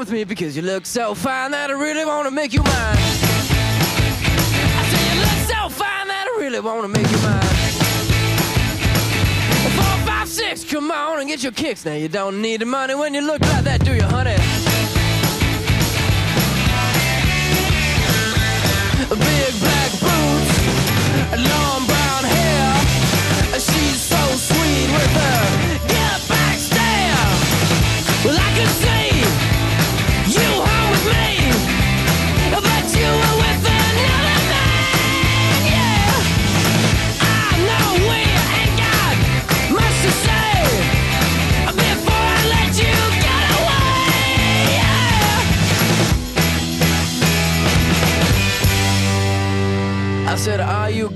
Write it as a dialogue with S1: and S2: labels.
S1: with me because you look so fine that I really want to make you mine. I say you look so fine that I really want to make you mine. 4, 5, 6, come on and get your kicks. Now you don't need the money when you look like that, do you, honey? Big black boots, long brown hair. She's so sweet with her get back stare. Well, I can see you home with me, but you were with another man, yeah. I know we ain't got much to say before I let you get away, yeah. I said, are you